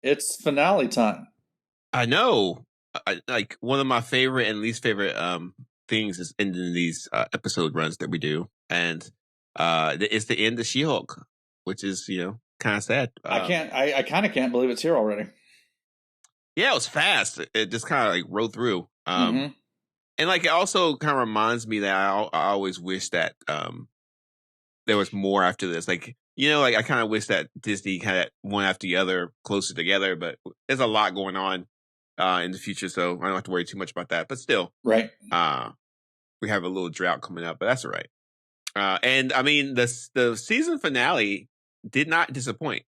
It's finale time. I know. Like one of my favorite and least favorite things is ending these episode runs that we do, and it's the end of She-Hulk, which is kind of sad. I kind of can't believe it's here already. Yeah, it was fast. It just kind of like rode through. Mm-hmm. And like it also kind of reminds me that I always wish that there was more after this. Like like I kind of wish that Disney had one after the other closer together, but there's a lot going on in the future, so I don't have to worry too much about that. But still, right? We have a little drought coming up, but that's all right. And I mean, the season finale did not disappoint.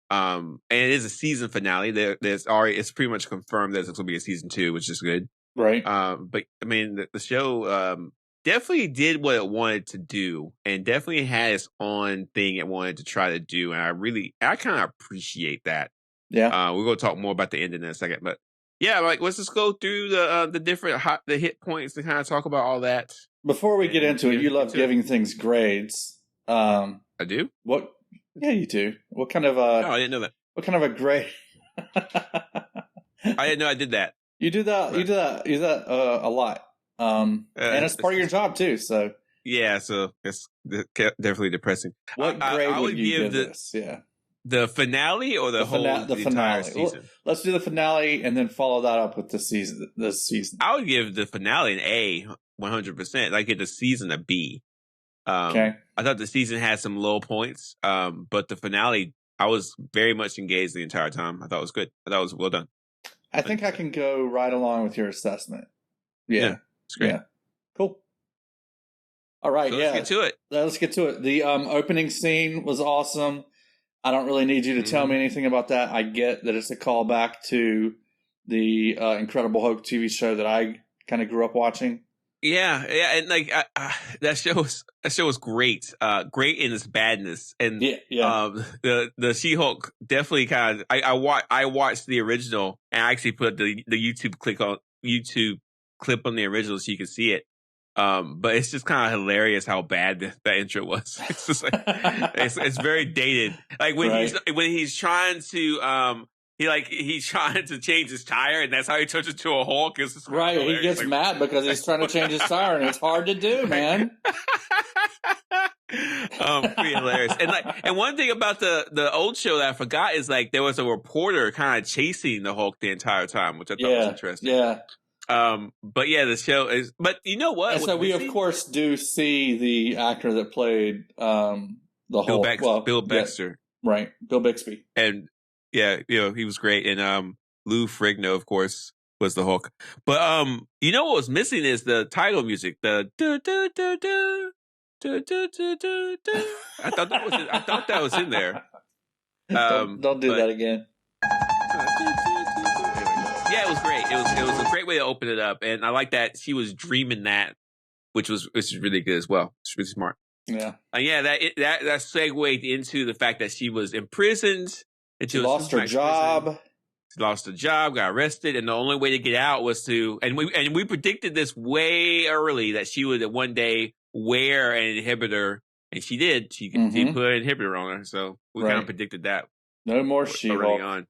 And it is a season finale. There's already it's pretty much confirmed that it's going to be a season 2, which is good. Right. But I mean, the show definitely did what it wanted to do, and definitely had its own thing it wanted to try to do. And I kind of appreciate that. Yeah. We're going to talk more about the ending in a second, but yeah, like let's just go through the different the hit points to kind of talk about all that. Before we get into it, you love giving things grades. I do. What? Yeah, you do. What kind of No, I didn't know that. What kind of a grade? I didn't know I did that. You do that. But... You do that a lot. And it's part of your job too. So yeah, so it's definitely depressing. What grade would you give this? Yeah, the finale or the entire season. Well, let's do the finale and then follow that up with the season. This season, I would give the finale an A, 100%. I give the season a B. Okay. I thought the season had some low points, but the finale, I was very much engaged the entire time. I thought it was good. I thought it was well done. I think I can go right along with your assessment. Yeah, it's great. Yeah, cool. All right, so let's get to it. Let's get to it. The opening scene was awesome. I don't really need you to tell me anything about that. I get that it's a callback to the Incredible Hulk TV show that I kind of grew up watching. Yeah, and like that show was great, great in its badness, and the She-Hulk definitely kind of. I watched the original and I actually put the YouTube clip on the original so you can see it. But it's just kind of hilarious how bad that intro was. It's just like it's very dated. Like when he's trying to he's trying to change his tire, and that's how he turns into a Hulk. It's just right. He gets mad because he's trying to change his tire, and it's hard to do, man. Pretty hilarious. And one thing about the old show that I forgot is like there was a reporter kind of chasing the Hulk the entire time, which I thought was interesting. Yeah. But yeah, the show is. But you know what? And so we of course do see the actor that played the Hulk, Bill Baxter, right? Bill Bixby, and. Yeah, he was great. And Lou Ferrigno, of course, was the Hulk. But you know what was missing is the title music. The do do do do do do do do do. I thought that was in there. Don't do that again. Yeah, it was great. It was a great way to open it up, and I like that she was dreaming that, which is really good as well. It's really smart. Yeah. That segued into the fact that she was imprisoned. She lost her job. She lost her job, got arrested, and the only way to get out was to and we predicted this way early that she would one day wear an inhibitor, and she did. She put an inhibitor on her, so we kind of predicted that. No more She-Hulk. On.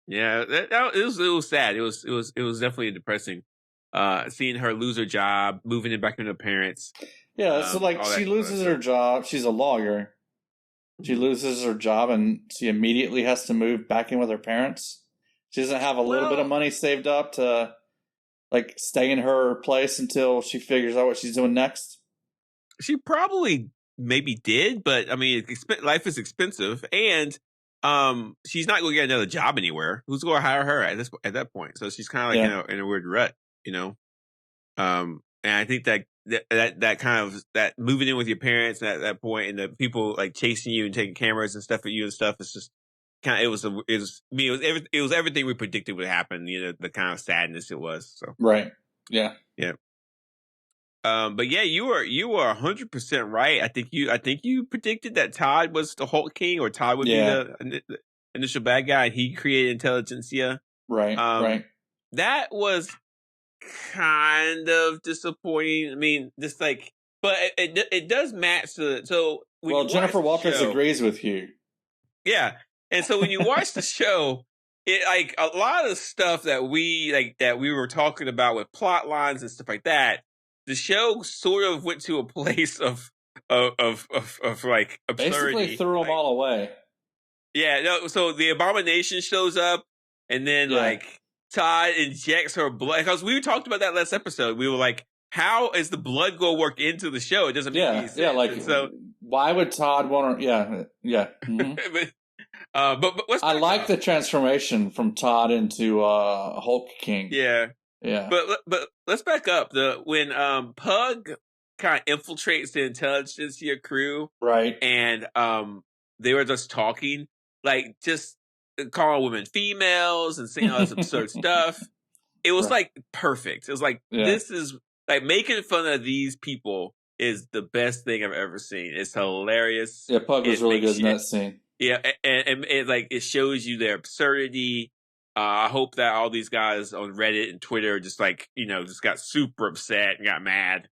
Yeah, it was sad. It was definitely depressing. Seeing her lose her job, moving it back into her parents. Yeah, so like she loses her job. She's a lawyer. She loses her job and she immediately has to move back in with her parents. She doesn't have a little bit of money saved up to like stay in her place until she figures out what she's doing next. She probably maybe did, but I mean, life is expensive, and she's not going to get another job anywhere. Who's going to hire her at that point? So she's kind of like in a weird rut, And I think that kind of that moving in with your parents at that point, and the people like chasing you and taking cameras and stuff at you and stuff. It's just kind of it was everything we predicted would happen. The kind of sadness it was. So right, yeah. But yeah, you were 100% right. I think you predicted that Todd was the Hulk King, or Todd would be the initial bad guy, and he created Intelligentsia. Right, right. That was kind of disappointing. I mean, just like, but it does match so. Jennifer Walters agrees with you. Yeah, and so when you watch the show, it like a lot of stuff that we were talking about with plot lines and stuff like that. The show sort of went to a place of like absurdity. Basically threw them all away. Yeah, no. So the Abomination shows up, and then like Todd injects her blood, because we talked about that last episode. We were like, how is the blood going to work into the show? It doesn't make any sense. Yeah, like, so why would Todd want to... Yeah. Mm-hmm. but I like the transformation from Todd into Hulk King. Yeah. But let's back up. When Pug kind of infiltrates the intelligence crew, right? And they were just talking, like just calling women females and saying all this absurd stuff. It was like perfect. It was like, this is like making fun of these people is the best thing I've ever seen. It's hilarious. Yeah, Pug was really good in that scene. Yeah, and it, like, it shows you their absurdity. I hope that all these guys on Reddit and Twitter just like, just got super upset and got mad.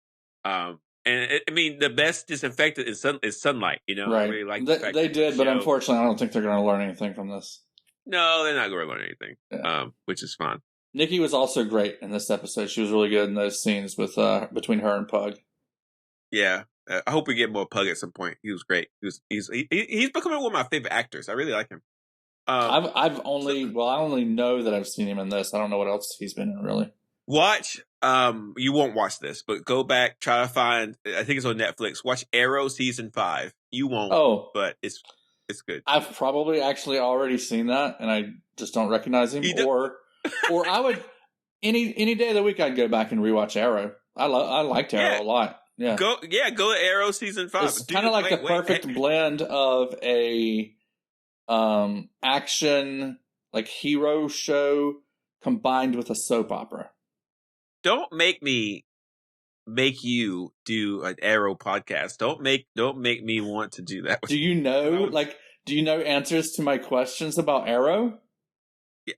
And I mean, the best disinfectant is sunlight. Right? I really like they did, but unfortunately, I don't think they're going to learn anything from this. No, they're not going to learn anything. Which is fun. Nikki was also great in this episode. She was really good in those scenes with between her and Pug. Yeah, I hope we get more Pug at some point. He was great. He's becoming one of my favorite actors. I really like him. I only know that I've seen him in this. I don't know what else he's been in, really. Watch. You won't watch this, but go back, try to find. I think it's on Netflix. Watch Arrow season 5. You won't. But it's good. I've probably actually already seen that, and I just don't recognize him. Or I would any day of the week I'd go back and rewatch Arrow. I liked Arrow a lot. Yeah. Go to Arrow season 5. It's kind of like the perfect blend of a action like hero show combined with a soap opera. Don't make you do an Arrow podcast. Don't make me want to do that. Do you know answers to my questions about Arrow?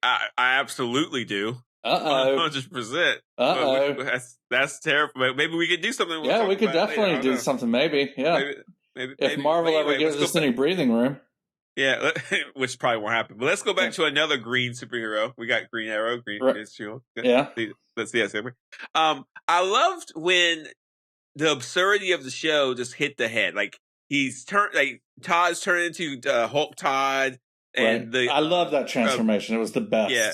I absolutely do. 100%. That's terrible. Maybe we could do something. We could definitely do something. Maybe. Yeah. Maybe if Marvel ever gives us any breathing room. Yeah, which probably won't happen. But let's go back to another green superhero. We got Green Arrow, Green Shield. Yeah. Let's see that. I loved when the absurdity of the show just hit the head. Like Todd's turned into Hulk Todd. And I love that transformation. It was the best. Yeah,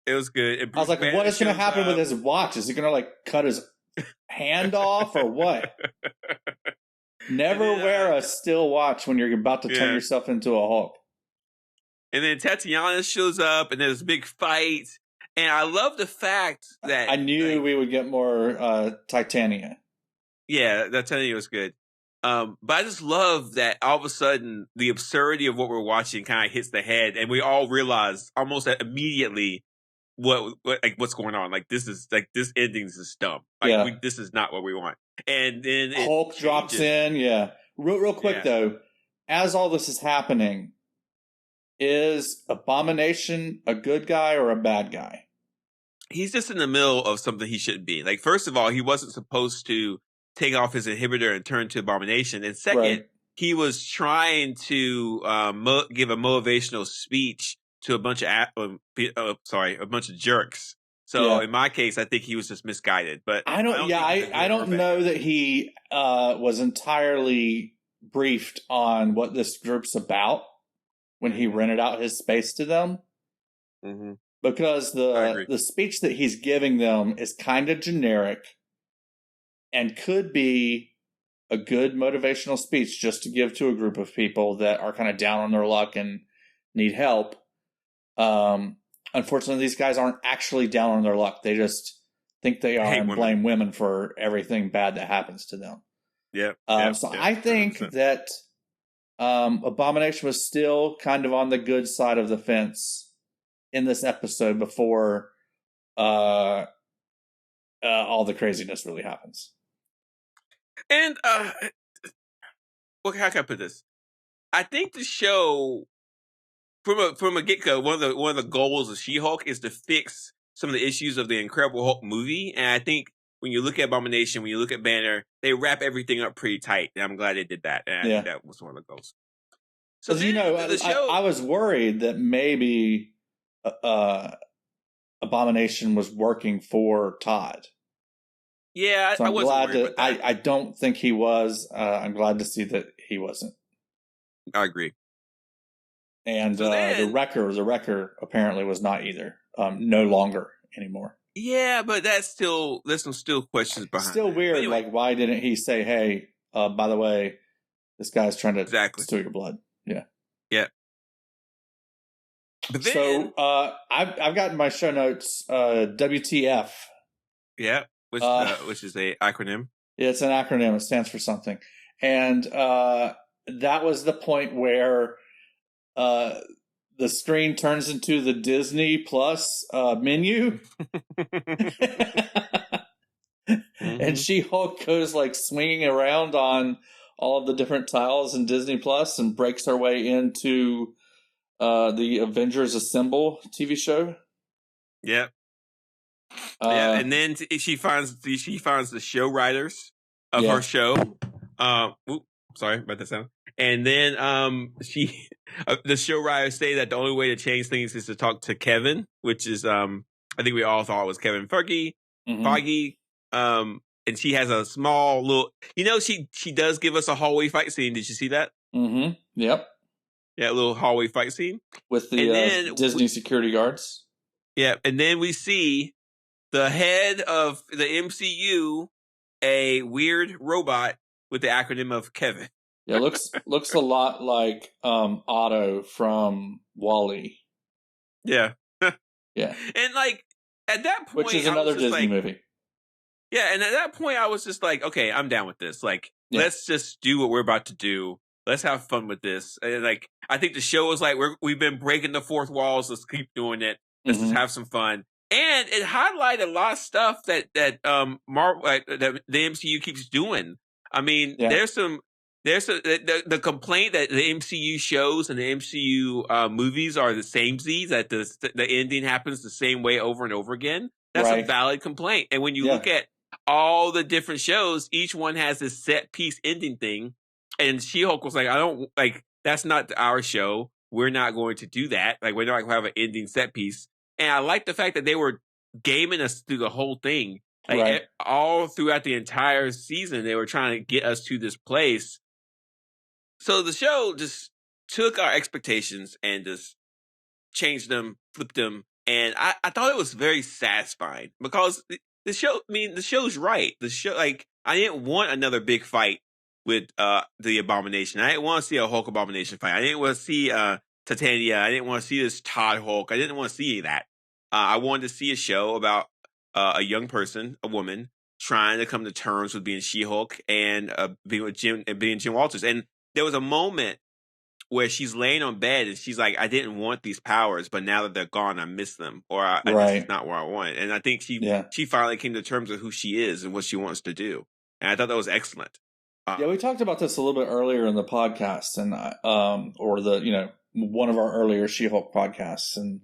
it was good. I was like, what is going to happen with his watch? Is he going to like cut his hand off or what? Never wear a still watch when you're about to turn yourself into a Hulk. And then Tatiana shows up, and there's a big fight. And I love the fact that I knew we would get more Titania. Yeah, Titania was good. But I just love that all of a sudden the absurdity of what we're watching kind of hits the head, and we all realize almost immediately what's going on. Like, this ending is dumb. Like, this is not what we want. And then Hulk drops in. Yeah, real quick though, as all this is happening, is Abomination a good guy or a bad guy? He's just in the middle of something he shouldn't be. Like, first of all, he wasn't supposed to take off his inhibitor and turn to Abomination. And second, he was trying to give a motivational speech to a bunch of jerks. So in my case, I think he was just misguided. But I don't know that he was entirely briefed on what this group's about when he rented out his space to them. Mm-hmm. Because the speech that he's giving them is kind of generic and could be a good motivational speech just to give to a group of people that are kind of down on their luck and need help. Unfortunately, these guys aren't actually down on their luck. They just think they are and blame women for everything bad that happens to them. I think that Abomination was still kind of on the good side of the fence in this episode before all the craziness really happens. And how can I put this? I think the show, from a get-go, one of the goals of She-Hulk is to fix some of the issues of the Incredible Hulk movie. And I think when you look at Abomination, when you look at Banner, they wrap everything up pretty tight. And I'm glad they did that. And I think that was one of the goals. So I was worried that maybe Abomination was working for Todd. Yeah, so I'm wasn't glad worried about that. I don't think he was. I'm glad to see that he wasn't. I agree. And so the wrecker apparently was not either. No longer anymore. Yeah, but there's some questions behind. Still weird. Anyway. Like, why didn't he say, "Hey, by the way, this guy's trying to steal your blood"? Yeah. Yeah. But then, so I've got in my show notes WTF. Yeah, which is a acronym. It's an acronym. It stands for something, and that was the point where the screen turns into the Disney Plus menu. And She-Hulk goes like swinging around on all of the different tiles in Disney Plus and breaks her way into the Avengers Assemble TV show. Yep. Yeah, and then she finds the show writers of her show. Sorry about that sound. And then the show writers say that the only way to change things is to talk to Kevin, which is I think we all thought it was Kevin Feige. Feige. And she has a small little, she does give us a hallway fight scene. Did you see that? Mm-hmm. Yep. Yeah, a little hallway fight scene with the Disney security guards. Yeah, and then we see the head of the MCU, a weird robot with the acronym of Kevin. Yeah, looks a lot like Otto from WALL-E. Yeah. Yeah. And like at that point, which is another Disney movie. Yeah, and at that point I was just like, okay, I'm down with this. Like, let's just do what we're about to do. Let's have fun with this. And like, I think the show was like, we've been breaking the fourth walls. Let's keep doing it. Let's just have some fun. And it highlighted a lot of stuff that Marvel, that the MCU keeps doing. I mean, there's the complaint that the MCU shows and the MCU movies are the same Z's, that the ending happens the same way over and over again. That's a valid complaint. And when you look at all the different shows, each one has this set piece ending thing. And She-Hulk was like, that's not our show. We're not going to do that. Like, we're not going to have an ending set piece. And I like the fact that they were gaming us through the whole thing. Like, all throughout the entire season, they were trying to get us to this place. So the show just took our expectations and just changed them, flipped them. And I thought it was very satisfying because the show's right. The show, like, I didn't want another big fight with the Abomination. I didn't want to see a Hulk Abomination fight. I didn't want to see Titania. I didn't want to see this Todd Hulk. I didn't want to see any of that. I wanted to see a show about a young person, a woman, trying to come to terms with being She-Hulk and being Jim Walters. And there was a moment where she's laying on bed and she's like, I didn't want these powers, but now that they're gone, I miss them, or this is not what I want. And I think she finally came to terms with who she is and what she wants to do. And I thought that was excellent. We talked about this a little bit earlier in the podcast, and or the one of our earlier She-Hulk podcasts, and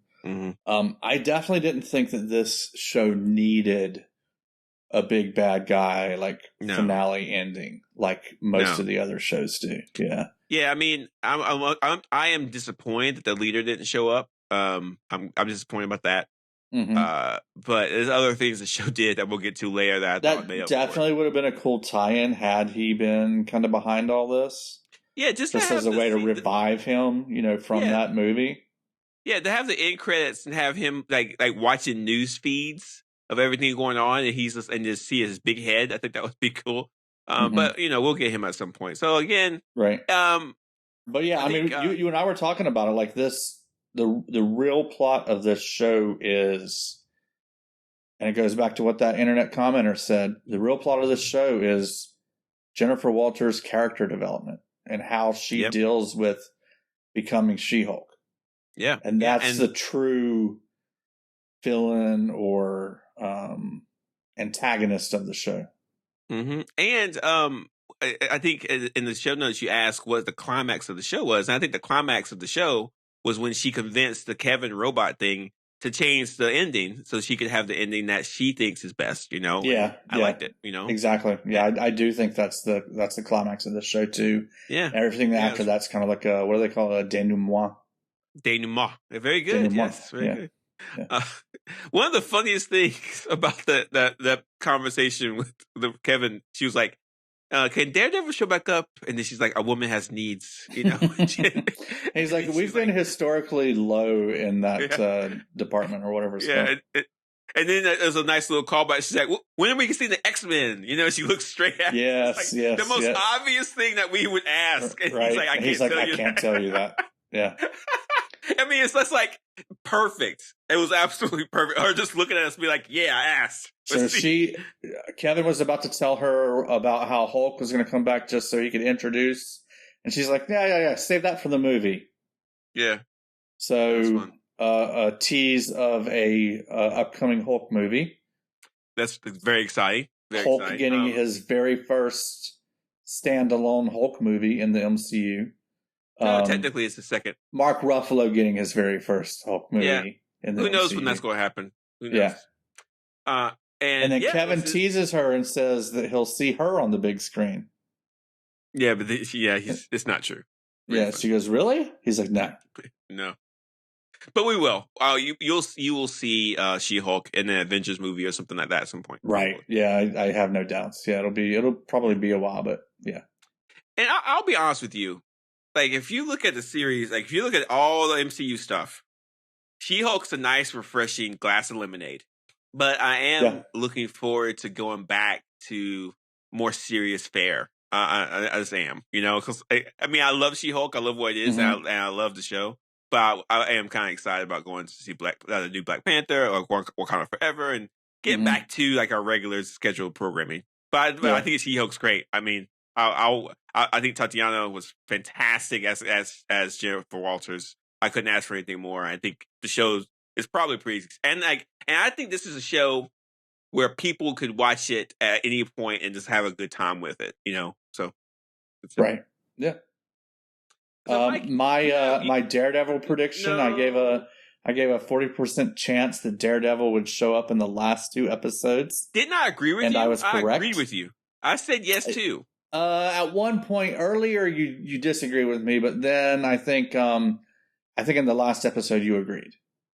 I definitely didn't think that this show needed a big bad guy finale ending like most of the other shows do. Yeah. Yeah, I mean, I am disappointed that the leader didn't show up. I'm disappointed about that. But there's other things the show did that we'll get to later that I thought made up definitely would have been a cool tie-in had he been kind of behind all this. Yeah, just as a way to revive him, from that movie. Yeah, to have the end credits and have him like watching news feeds of everything going on, and just see his big head. I think that would be cool. But we'll get him at some point. So again, right. But yeah, I mean, you and I were talking about it like this. The real plot of this show is, and it goes back to what that internet commenter said. The real plot of this show is Jennifer Walters' character development and how she deals with becoming She-Hulk. Yeah, and that's the true villain or antagonist of the show. And I think in the show notes you asked what the climax of the show was. And I think the climax of the show was when she convinced the Kevin robot thing to change the ending so she could have the ending that she thinks is best. Yeah, I liked it. Exactly. Yeah, I do think that's the climax of the show too. Yeah, and everything after that's kind of like what do they call it? A denouement. denouement. Very good. Denouement. Yes, very good. Yeah. One of the funniest things about that conversation with Kevin, she was like, "Can Daredevil show back up?" And then she's like, "A woman has needs," you know. He's like, "We've been historically low in that department or whatever." Yeah. And then there's a nice little callback. She's like, "When are we going to see the X-Men?" You know, she looks straight at yes, the most obvious thing that we would ask. And right. He's like, I can't tell you that. Yeah. I mean, it's just like perfect. It was absolutely perfect. Her just looking at us, be like, "Yeah, I asked." So Kevin was about to tell her about how Hulk was going to come back just so he could introduce, and she's like, "Yeah, save that for the movie." Yeah. So a tease of a upcoming Hulk movie. That's very exciting. Hulk getting his very first standalone Hulk movie in the MCU. No, technically it's the second. Mark Ruffalo getting his very first Hulk movie. Yeah. In the Who knows MCU. when that's going to happen? Who knows? Yeah. And then Kevin teases her and says that he'll see her on the big screen. Yeah, but it's not true. Really funny. She goes, "Really?" He's like, "No, no." But we will. You will see She-Hulk in an Avengers movie or something like that at some point. Right? Probably. Yeah, I have no doubts. Yeah, it'll probably be a while, but yeah. And I'll be honest with you. Like, if you look at the series, like if you look at all the MCU stuff, She-Hulk's a nice, refreshing glass of lemonade. But I am looking forward to going back to more serious fare. I just am, you know, because I mean, I love She-Hulk. I love what it is, and I love the show. But I am kind of excited about going to see the new Black Panther or Wakanda Forever and getting back to like our regular scheduled programming. But I think She-Hulk's great. I mean, I think Tatiana was fantastic as Jennifer Walters. I couldn't ask for anything more. I think the show is probably pretty, and I think this is a show where people could watch it at any point and just have a good time with it. You know, so right, yeah. So my Daredevil prediction, I gave a 40% chance that Daredevil would show up in the last 2 episodes. Didn't I agree with you? And I was correct. I agreed with you. I said yes too. At one point earlier, you disagree with me, but then I think in the last episode you agreed.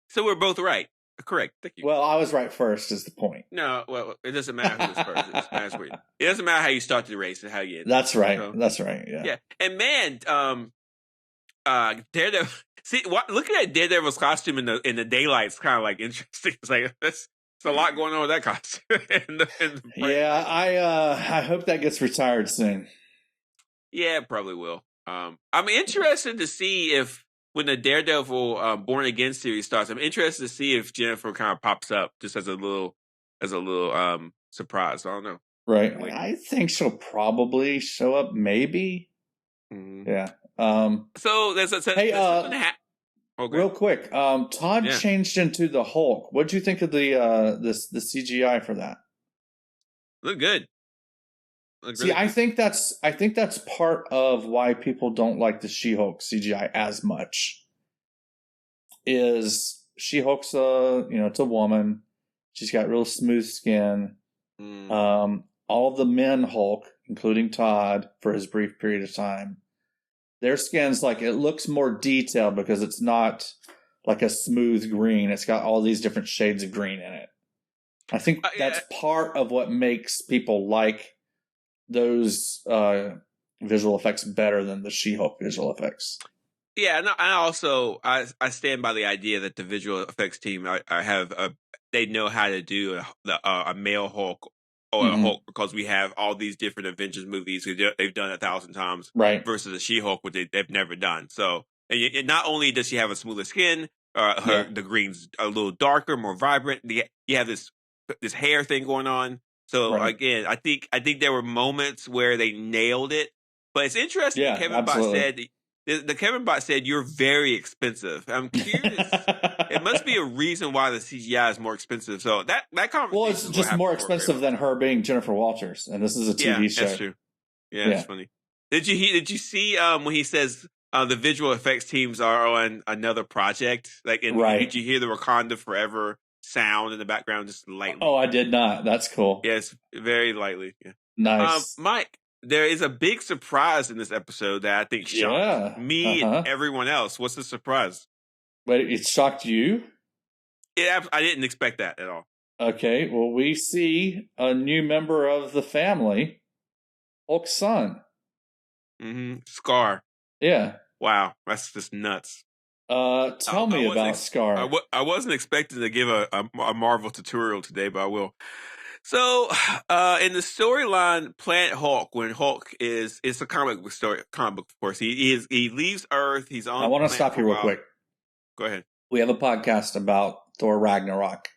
So we're both right. Correct. Thank you. Well, I was right first is the point. No, well, it doesn't matter who was first. It doesn't matter how you start the race and how you end. That's right. So, that's right. Yeah. Yeah. And man, Daredevil. See, looking at Daredevil's costume in the daylight is kind of like interesting. It's like there's a lot going on with that costume. Yeah, I hope that gets retired soon. Yeah, it probably will. I'm interested to see if when the Daredevil Born Again series starts, I'm interested to see if Jennifer kind of pops up just as a little surprise. I don't know. Right. I think she'll probably show up. Maybe. Mm-hmm. Yeah. So there's real quick. Todd changed into the Hulk. What'd you think of the CGI for that? Look good. See, I think that's part of why people don't like the She-Hulk CGI as much. Is She-Hulk's it's a woman. She's got real smooth skin. All of the men Hulk, including Todd, for his brief period of time, their skin's like it looks more detailed because it's not like a smooth green. It's got all these different shades of green in it. I think that's part of what makes people like those visual effects better than the She-Hulk visual effects. Yeah, and I stand by the idea that the visual effects team they know how to do a male Hulk or a Hulk because we have all these different Avengers movies they've done 1,000 times, right? Versus a She-Hulk, which they've never done. So, and not only does she have a smoother skin, the green's a little darker, more vibrant. You have this hair thing going on. So again, I think there were moments where they nailed it. But it's interesting. Yeah, Kevin Bot said the Kevin Bot said you're very expensive. I'm curious. It must be a reason why the CGI is more expensive. So that conversation. Well, it's just more expensive than her being Jennifer Walters, and this is a TV show. That's true. Yeah, that's funny. Did you see when he says the visual effects teams are on another project? Like, did you hear the Wakanda Forever sound in the background just lightly? Oh, I did not. That's cool. Yes, very lightly. Yeah. Nice. Mike, there is a big surprise in this episode that I think shocked me and everyone else. What's the surprise? But it shocked you? I didn't expect that at all. Okay, well, we see a new member of the family, Hulk's son. Mm-hmm. Skaar. Yeah. Wow, that's just nuts. Tell me about Skaar. I wasn't expecting to give a Marvel tutorial today, but I will. So, in the storyline, Planet Hulk, when Hulk it's a comic book story, of course. He leaves Earth. He's on. I want to stop you real quick. Go ahead. We have a podcast about Thor Ragnarok.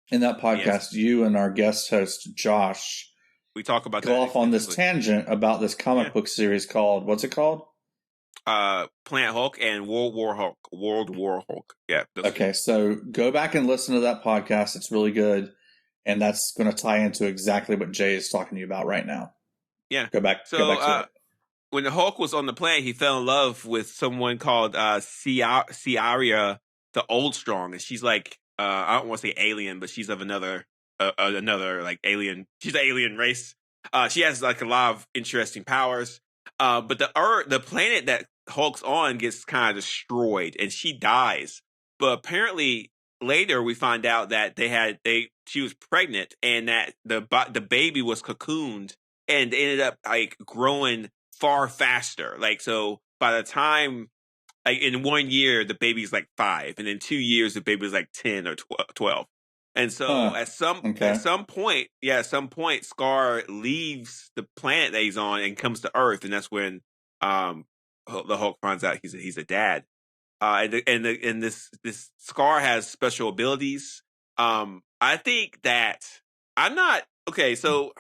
In that podcast, you and our guest host Josh, we talk about go off on this tangent about this comic book series called, what's it called? Planet Hulk and World War Hulk. Yeah. Okay, so go back and listen to that podcast. It's really good. And that's going to tie into exactly what Jay is talking to you about right now. Yeah. Go back to it. When the Hulk was on the planet, he fell in love with someone called Ciaria the Old Strong. And she's like, I don't want to say alien, but she's of another like alien. She's an alien race. She has like a lot of interesting powers. But the planet that Hulk's on gets kind of destroyed and she dies. But apparently later we find out that she was pregnant and that the baby was cocooned and ended up like growing far faster. Like, so by the time, like in 1 year, the baby's like 5, and in 2 years, the baby's like 10 or 12. And so at some point, Skaar leaves the planet that he's on and comes to Earth, and that's when the Hulk finds out he's a dad. And this Skaar has special abilities. I think that I'm not okay. So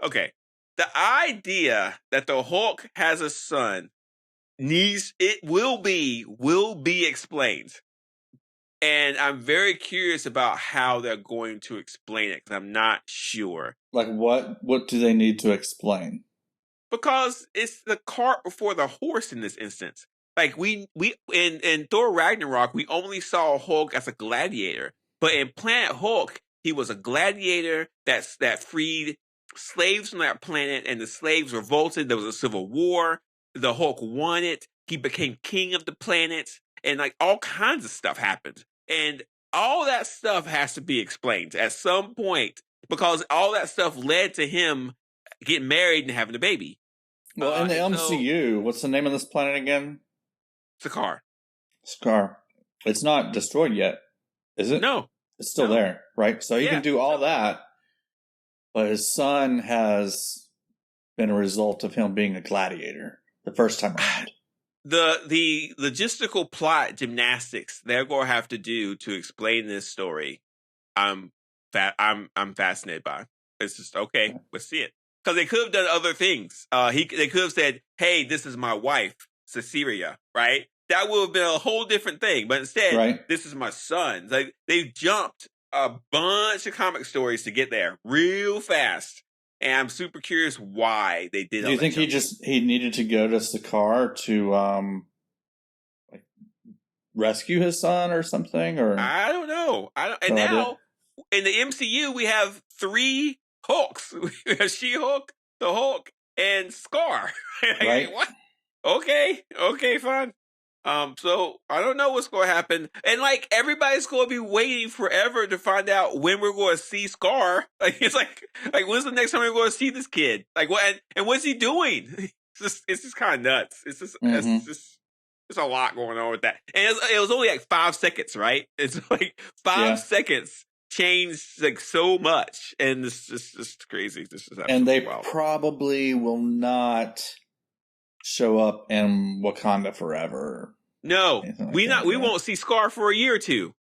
okay, the idea that the Hulk has a son will be explained. And I'm very curious about how they're going to explain it because I'm not sure. Like what do they need to explain? Because it's the cart before the horse in this instance. Like we in Thor Ragnarok, we only saw Hulk as a gladiator. But in Planet Hulk, he was a gladiator that freed slaves from that planet, and the slaves revolted. There was a civil war. The Hulk won it. He became king of the planet, and like all kinds of stuff happened. And all that stuff has to be explained at some point because all that stuff led to him getting married and having a baby. Well, in the MCU, what's the name of this planet again? Skaar. It's not destroyed yet, is it? No. It's still there, right? So he can do all that, but his son has been a result of him being a gladiator the first time around. The logistical plot gymnastics they're going to have to do to explain this story, I'm fascinated by. It's just okay. Let's see it because they could have done other things. They could have said, "Hey, this is my wife, Cecilia," right? That would have been a whole different thing. But instead, This is my son. Like they jumped a bunch of comic stories to get there real fast. And I'm super curious why they did. Do you think he needed to go to Skaar to like rescue his son or something? Or I don't know. And now in the MCU we have 3 Hulks: we have She-Hulk, the Hulk, and Skaar. Right? What? Okay, fine. So I don't know what's going to happen, and like everybody's going to be waiting forever to find out when we're going to see Skaar. Like it's like when's the next time we're going to see this kid? Like what? And what's he doing? It's just kind of nuts. It's just there's a lot going on with that, and it was only like 5 seconds, right? It's like 5 seconds changed like so much, and this is just crazy. This is and they probably will not show up in Wakanda Forever. No, we won't see Skaar for a year or 2.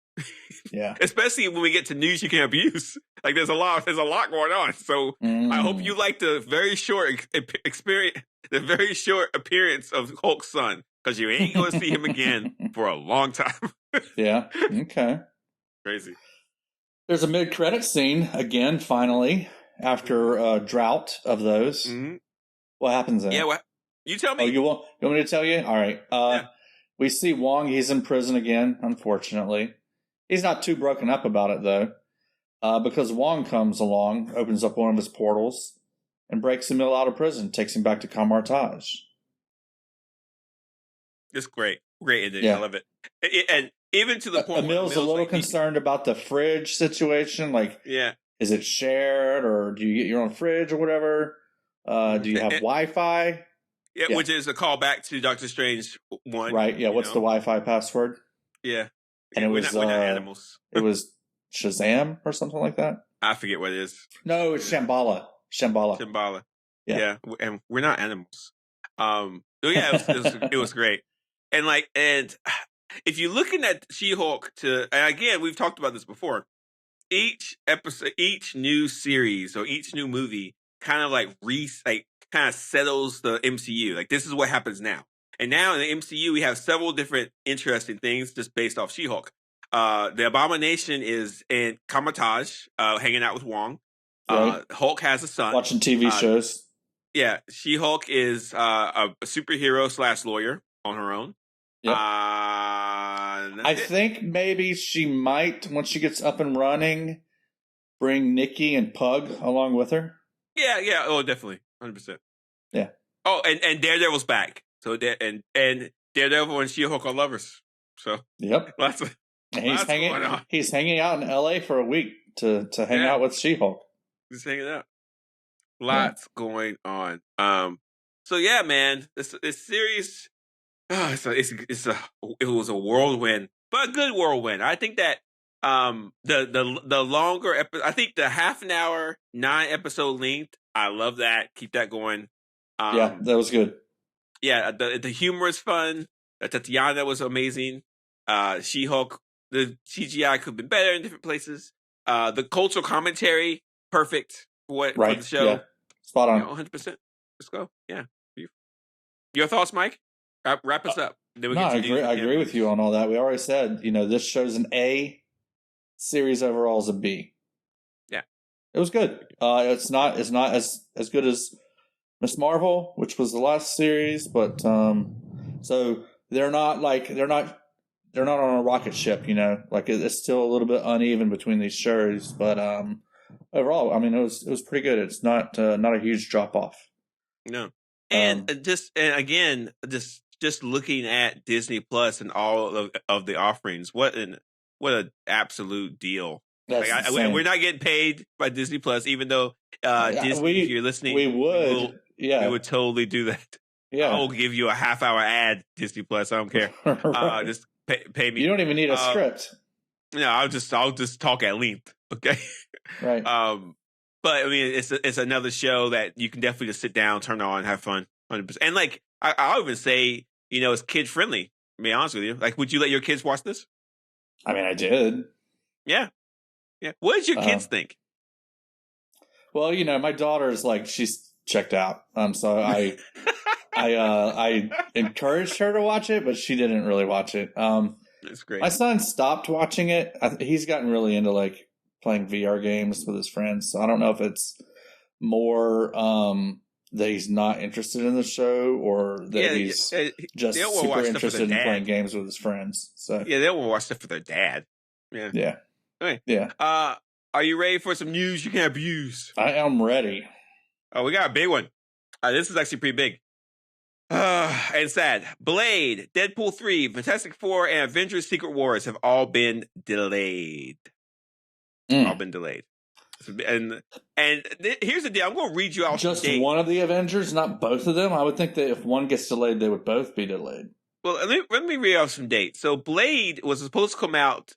Yeah, especially when we get to news you can abuse. Like there's a lot going on. So I hope you like the very short experience, the very short appearance of Hulk's son, because you ain't going to see him again for a long time. Yeah. Okay. Crazy. There's a mid-credit scene again. Finally, after a drought of those, what happens then? Yeah. What? You tell me. Oh, you want me to tell you? All right. We see Wong. He's in prison again, unfortunately. He's not too broken up about it, though, because Wong comes along, opens up one of his portals, and breaks him out of prison, takes him back to Kamartaj. It's great. Great ending. I love it. And even to the point Emil's a little concerned about the fridge situation. Like, is it shared, or do you get your own fridge or whatever? Do you have Wi-Fi? Yeah, which is a callback to Doctor Strange 1. Right, yeah. What's the Wi-Fi password? Yeah. And we're not animals. It was Shazam or something like that? I forget what it is. No, it's Shambhala. Yeah. And we're not animals. It was great. And if you're looking at She-Hulk and again, we've talked about this before, each episode, each new series or each new movie kind of settles the MCU. Like, this is what happens now. And now in the MCU, we have several different interesting things just based off She-Hulk. The Abomination is in Kamatage, hanging out with Wong. Right. Hulk has a son. Watching TV shows. Yeah. She-Hulk is a superhero / lawyer on her own. Yep. I think maybe she might, once she gets up and running, bring Nikki and Pug along with her. Yeah. Oh, definitely. 100%. Yeah. Oh, and Daredevil's back. So and Daredevil and She-Hulk are lovers. So yep. He's hanging out in LA for a week to hang out with She-Hulk. He's hanging out. Lots going on. So yeah, man, this series. It was a whirlwind, but a good whirlwind. I think that the longer episode, I think the half an hour, 9 episode length, I love that. Keep that going. That was good. Yeah, the humor is fun. Tatiana was amazing. She-Hulk, the CGI could have been better in different places. The cultural commentary, perfect for the show. Yeah. Spot on. 100%. Let's go. Yeah. Your thoughts, Mike? Wrap us up. I agree with you on all that. We already said, this show's an A. Series overall is a B. Yeah. It was good. It's not as good as Miss Marvel, which was the last series, but so they're not on a rocket ship, Like, it's still a little bit uneven between these shows, but overall, I mean, it was pretty good. It's not a huge drop off. No. And again, just looking at Disney Plus and all of the offerings, what an absolute deal! We're not getting paid by Disney Plus, even though Disney, if you're listening, we would totally do that. Yeah, I will give you a half-hour ad, Disney Plus. I don't care. Right. Just pay me. You don't even need a script. No, I'll just talk at length. Okay. Right. But I mean, it's another show that you can definitely just sit down, turn on, have fun, 100%. And I'll even say, it's kid friendly. To be honest with you, would you let your kids watch this? I mean, I did. Yeah. What did your kids think? Well, my daughter's she's checked out. So I encouraged her to watch it, but she didn't really watch it. That's great. My son stopped watching it. He's gotten really into playing VR games with his friends. So I don't know if it's more that he's not interested in the show or that he's just super interested in playing games with his friends. So yeah, they will watch stuff for their dad. Yeah. Yeah. Okay. Yeah. Are you ready for some news you can abuse? I am ready. Oh, we got a big one. This is actually pretty big. And sad. Blade, Deadpool 3, Fantastic Four, and Avengers Secret Wars have all been delayed. All been delayed. And here's the deal. I'm going to read you out just one of the Avengers, not both of them. I would think that if one gets delayed, they would both be delayed. Well, let me read out some dates. So Blade was supposed to come out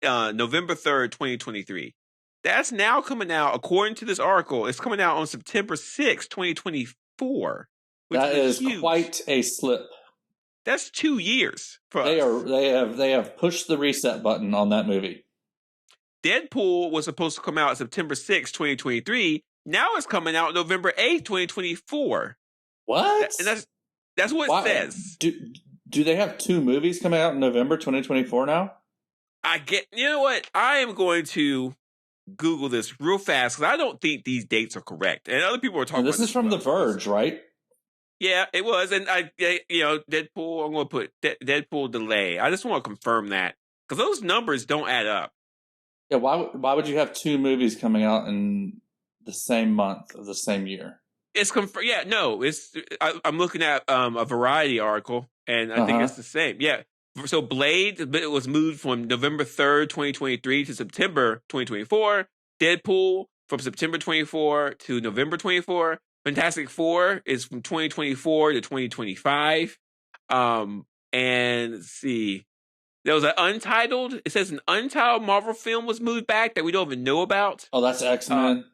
November 3rd, 2023. That's now coming out, according to this article, it's coming out on September 6th, 2024. That is quite a slip. That's 2 years for us. They have pushed the reset button on that movie. Deadpool was supposed to come out September 6th, 2023. Now it's coming out November 8th, 2024. What? And that's what it says. Do they have 2 movies coming out in November 2024 now? You know what? I am going to Google this real fast because I don't think these dates are correct. And other people are talking about this. This is from The Verge, right? Yeah, it was. And Deadpool, I'm going to put Deadpool delay. I just want to confirm that because those numbers don't add up. Yeah, why would you have 2 movies coming out in the same month of the same year? It's confirmed. Yeah, no, I'm looking at a Variety article, and I think it's the same. Yeah, So Blade was moved from November 3rd, 2023 to September 2024. Deadpool from September 24 to November 24. Fantastic Four is from 2024 to 2025. And let's see. There was an untitled, it says an untitled Marvel film was moved back that we don't even know about. Oh, that's X-Men.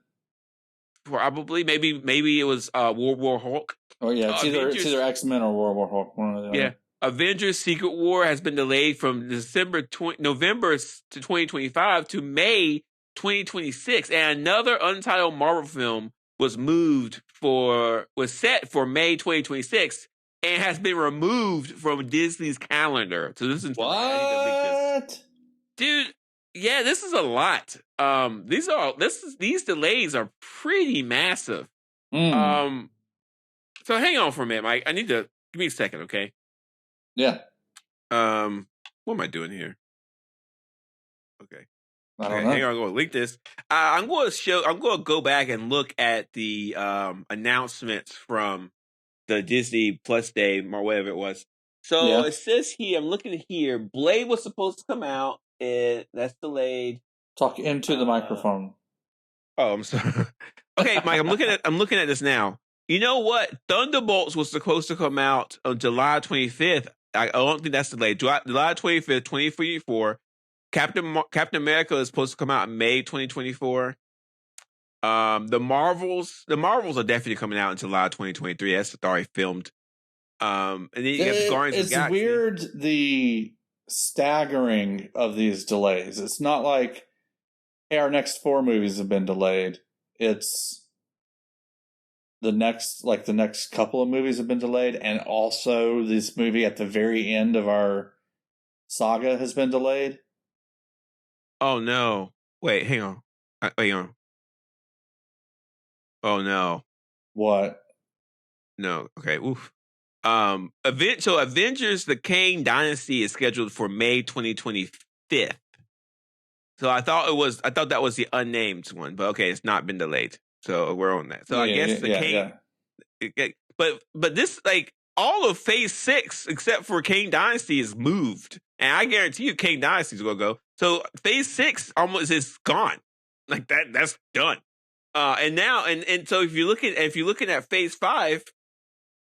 Probably. Maybe it was World War Hulk. Oh, yeah. It's either X-Men or World War Hulk. One or the other. Yeah. Avengers Secret War has been delayed from November to 2025 to May 2026. And another untitled Marvel film was set for May 2026 and has been removed from Disney's calendar. So this is what? Dude, yeah, this is a lot. These delays are pretty massive. So hang on for a minute, Mike. I need to give me a second, okay? Yeah. What am I doing here? Okay. I don't know. Hang on, I'm going to link this. I'm going to go back and look at the announcements from the Disney Plus Day or whatever it was. So It says here, I'm looking here, Blade was supposed to come out. That's delayed. Talk into the microphone. Oh, I'm sorry. Okay, Mike, I'm looking at this now. You know what? Thunderbolts was supposed to come out on July 25th. I don't think that's delayed. July 25th, 2024. Captain America is supposed to come out in May 2024. The Marvels are definitely coming out in July 2023. That's already filmed. And then you got the Guardians of the Galaxy. It's weird the staggering of these delays. It's not like, hey, our next 4 movies have been delayed. It's the next couple of movies have been delayed, and also this movie at the very end of our saga has been delayed. Oh no! Wait, hang on. Hang on. Oh no! What? No. Okay. Oof. So Avengers: The Kang Dynasty is scheduled for May 2025. So I thought that was the unnamed one, but okay, it's not been delayed. So we're on that. So I guess the Kang. Yeah. But this, like, all of Phase 6 except for Kang Dynasty is moved, and I guarantee you Kang Dynasty is gonna go. So Phase 6 almost is gone, like that. That's done. And now and so if you're looking at Phase 5,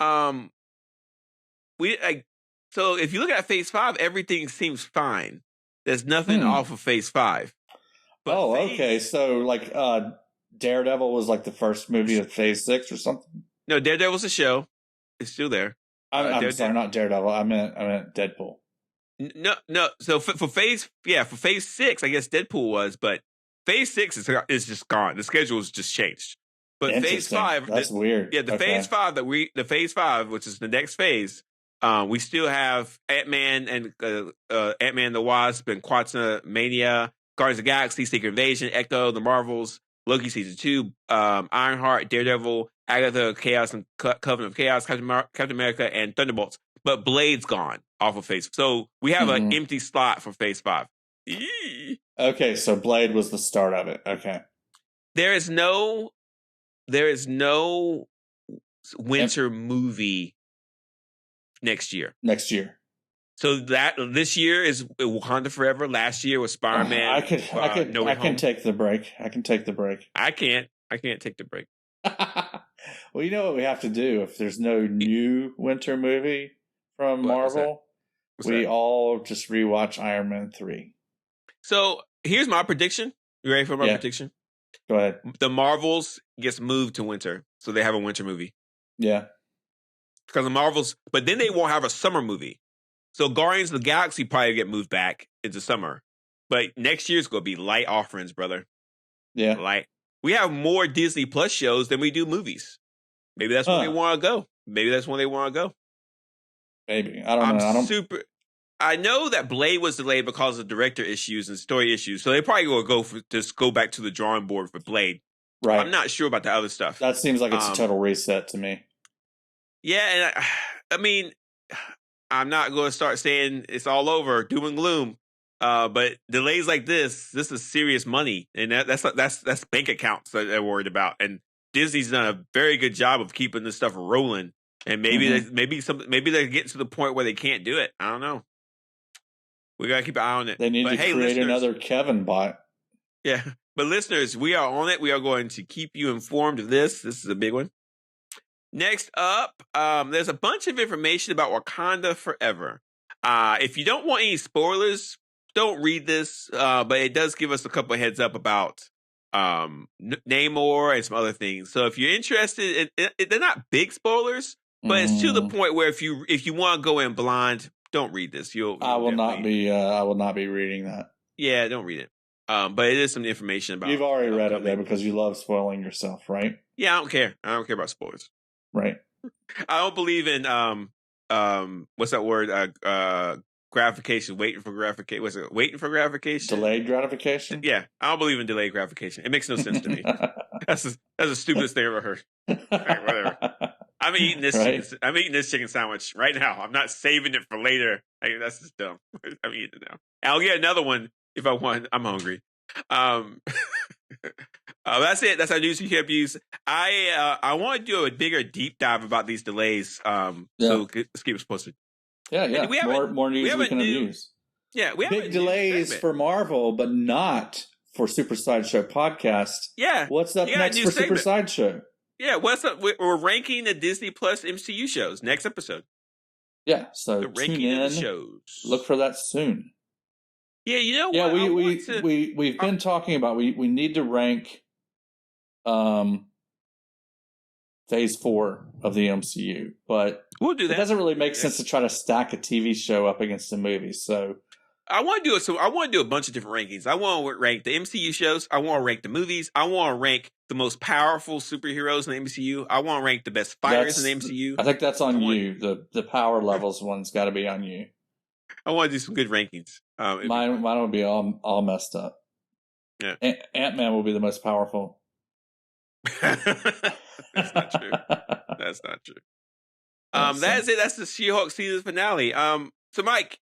so if you look at Phase 5, everything seems fine. There's nothing off of Phase 5. But okay. So like Daredevil was like the first movie of Phase 6 or something? No, Daredevil's a show. It's still there. I'm sorry, not Daredevil. I meant Deadpool. No. So for Phase 6, I guess Deadpool was, but Phase 6 is just gone. The schedule is just changed. But Phase 5, that's weird. Yeah, Phase 5 the Phase 5, which is the next phase, we still have Ant-Man and the Wasp and Quantumania, Guardians of the Galaxy, Secret Invasion, Echo, The Marvels, Loki Season 2, Ironheart, Daredevil, Agatha, Chaos, and Coven of Chaos, Captain America, and Thunderbolts. But Blade's gone off of Phase. So we have an empty slot for Phase 5. Eee. Okay, so Blade was the start of it. Okay. There is no winter movie next year. So this year is Wakanda Forever. Last year was Spider-Man. I can take the break. I can take the break. I can't take the break. Well, you know what we have to do if there's no new winter movie from Marvel? We all just rewatch Iron Man 3. So here's my prediction. You ready for my prediction? Go ahead. The Marvels gets moved to winter, so they have a winter movie. Yeah. Because the Marvels, but then they won't have a summer movie. So Guardians of the Galaxy probably get moved back into summer. But next year's going to be light offerings, brother. Yeah. Light. We have more Disney Plus shows than we do movies. Maybe that's where they want to go. Maybe that's when they want to go. Maybe. I don't know. I know that Blade was delayed because of director issues and story issues. So they probably will just go back to the drawing board for Blade. Right. I'm not sure about the other stuff. That seems like it's a total reset to me. Yeah, and I mean, I'm not going to start saying it's all over, doom and gloom. But delays like this is serious money, and that's bank accounts that they're worried about. And Disney's done a very good job of keeping this stuff rolling. And maybe they're getting to the point where they can't do it. I don't know. We got to keep an eye on it. They need to create another Kevin bot. Yeah. But listeners, we are on it. We are going to keep you informed of this. This is a big one. Next up, there's a bunch of information about Wakanda Forever. If you don't want any spoilers, don't read this. But it does give us a couple of heads up about Namor and some other things. So if you're interested, they're not big spoilers, but it's to the point where if you want to go in blind, don't read this. I will not be reading that. Yeah, don't read it. But it is some information about. You've already read it though because you love spoiling yourself, right? Yeah, I don't care. I don't care about spoilers. Right. I don't believe in what's that word? Gratification. Waiting for gratification. What's it? Waiting for gratification. Delayed gratification. Yeah, I don't believe in delayed gratification. It makes no sense to me. That's the stupidest thing I've ever heard. Right, whatever. I'm eating this. Right? I'm eating this chicken sandwich right now. I'm not saving it for later. That's just dumb. I'm eating it now. I'll get another one if I want. I'm hungry. That's it. That's our news you can't use. I want to do a bigger deep dive about these delays. So let's keep us posted. Yeah. We have more news we can use. Yeah, we have big delays for Marvel, but not for Super Sideshow podcast. Yeah, what's up next for Super Sideshow? Yeah, what's up? We're ranking the Disney Plus MCU shows next episode. Yeah, so the ranking of the shows. Look for that soon. Yeah, you know what? Yeah, we've been talking about we need to rank phase 4 of the MCU, but we'll do that. It doesn't really make sense to try to stack a TV show up against a movie. So I want to do it. So I want to do a bunch of different rankings. I want to rank the MCU shows. I want to rank the movies. I want to rank the most powerful superheroes in the MCU. I want to rank the best fighters in the MCU. I think that's on you. The power levels one's got to be on you. I want to do some good rankings. Mine will be all messed up. Yeah, Ant-Man will be the most powerful. That's not true. That's not true. That's it. That's the She-Hulk season finale. So Mike,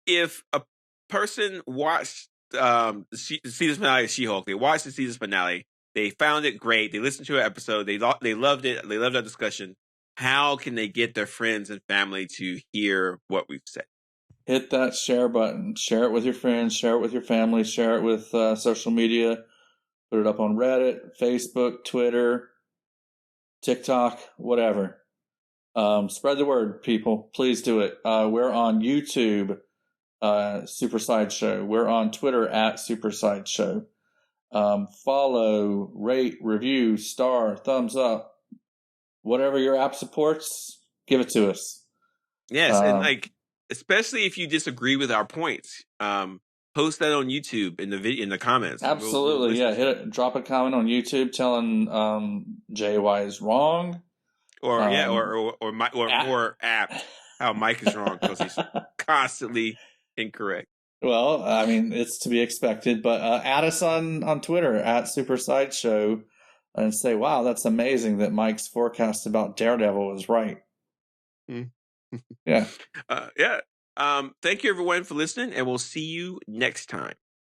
if a person watched the season finale of She-Hulk, they watched the season finale, they found it great, they listened to an episode, they loved it, they loved our discussion, how can they get their friends and family to hear what we've said? Hit that share button. Share it with your friends. Share it with your family. Share it with social media. Put it up on Reddit, Facebook, Twitter, TikTok, whatever. Spread the word, people. Please do it. We're on YouTube, Super Sideshow. We're on Twitter at Super Sideshow. Follow, rate, review, star, thumbs up. Whatever your app supports, give it to us. Yes, and especially if you disagree with our points, post that on YouTube in the comments. Absolutely, we'll drop a comment on YouTube telling JY is wrong, or apt how Mike is wrong because he's constantly incorrect. Well, I mean, it's to be expected, but add us on Twitter at Super Sideshow and say, "Wow, that's amazing that Mike's forecast about Daredevil was right." Yeah. Thank you everyone for listening, and we'll see you next time.